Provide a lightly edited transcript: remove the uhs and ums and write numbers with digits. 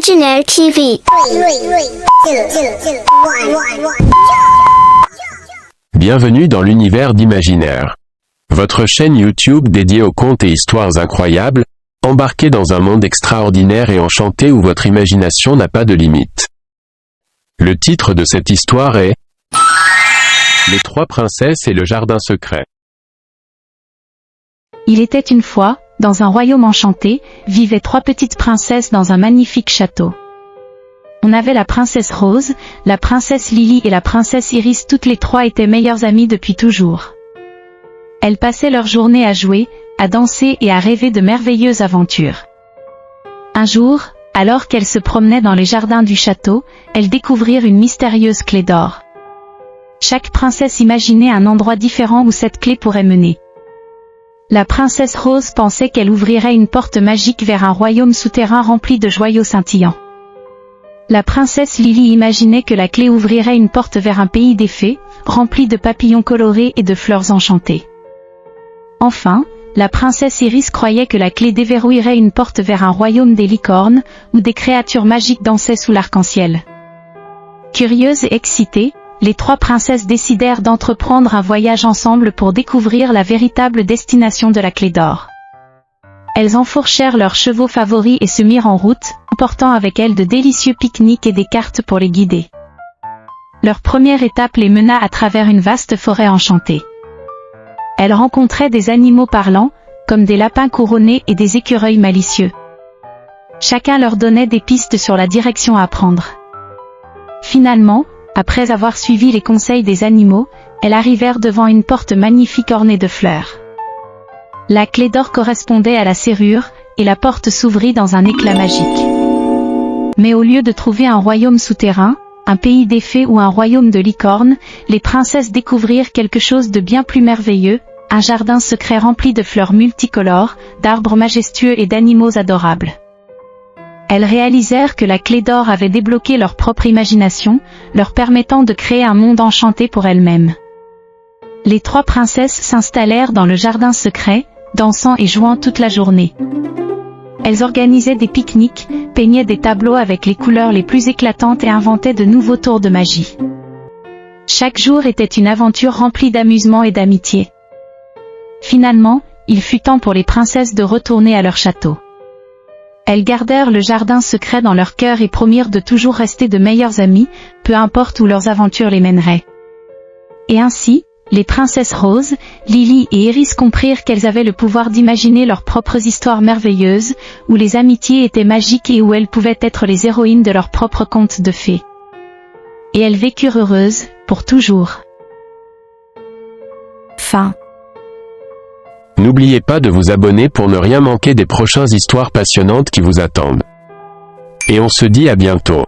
Imaginaire TV. Bienvenue dans l'univers d'Imaginaire. Votre chaîne YouTube dédiée aux contes et histoires incroyables, embarquée dans un monde extraordinaire et enchanté où votre imagination n'a pas de limite. Le titre de cette histoire est Les trois princesses et le jardin secret. Il était une fois, dans un royaume enchanté, vivaient trois petites princesses dans un magnifique château. On avait la princesse Rose, la princesse Lily et la princesse Iris, toutes les trois étaient meilleures amies depuis toujours. Elles passaient leur journée à jouer, à danser et à rêver de merveilleuses aventures. Un jour, alors qu'elles se promenaient dans les jardins du château, elles découvrirent une mystérieuse clé d'or. Chaque princesse imaginait un endroit différent où cette clé pourrait mener. La princesse Rose pensait qu'elle ouvrirait une porte magique vers un royaume souterrain rempli de joyaux scintillants. La princesse Lily imaginait que la clé ouvrirait une porte vers un pays des fées, rempli de papillons colorés et de fleurs enchantées. Enfin, la princesse Iris croyait que la clé déverrouillerait une porte vers un royaume des licornes, où des créatures magiques dansaient sous l'arc-en-ciel. Curieuses et excitées, les trois princesses décidèrent d'entreprendre un voyage ensemble pour découvrir la véritable destination de la clé d'or. Elles enfourchèrent leurs chevaux favoris et se mirent en route, emportant avec elles de délicieux pique-niques et des cartes pour les guider. Leur première étape les mena à travers une vaste forêt enchantée. Elles rencontraient des animaux parlants, comme des lapins couronnés et des écureuils malicieux. Chacun leur donnait des pistes sur la direction à prendre. Finalement, après avoir suivi les conseils des animaux, elles arrivèrent devant une porte magnifique ornée de fleurs. La clé d'or correspondait à la serrure, et la porte s'ouvrit dans un éclat magique. Mais au lieu de trouver un royaume souterrain, un pays des fées ou un royaume de licornes, les princesses découvrirent quelque chose de bien plus merveilleux, un jardin secret rempli de fleurs multicolores, d'arbres majestueux et d'animaux adorables. Elles réalisèrent que la clé d'or avait débloqué leur propre imagination, leur permettant de créer un monde enchanté pour elles-mêmes. Les trois princesses s'installèrent dans le jardin secret, dansant et jouant toute la journée. Elles organisaient des pique-niques, peignaient des tableaux avec les couleurs les plus éclatantes et inventaient de nouveaux tours de magie. Chaque jour était une aventure remplie d'amusement et d'amitié. Finalement, il fut temps pour les princesses de retourner à leur château. Elles gardèrent le jardin secret dans leur cœur et promirent de toujours rester de meilleures amies, peu importe où leurs aventures les mèneraient. Et ainsi, les princesses Rose, Lily et Iris comprirent qu'elles avaient le pouvoir d'imaginer leurs propres histoires merveilleuses, où les amitiés étaient magiques et où elles pouvaient être les héroïnes de leurs propres contes de fées. Et elles vécurent heureuses, pour toujours. Fin. N'oubliez pas de vous abonner pour ne rien manquer des prochaines histoires passionnantes qui vous attendent. Et on se dit à bientôt.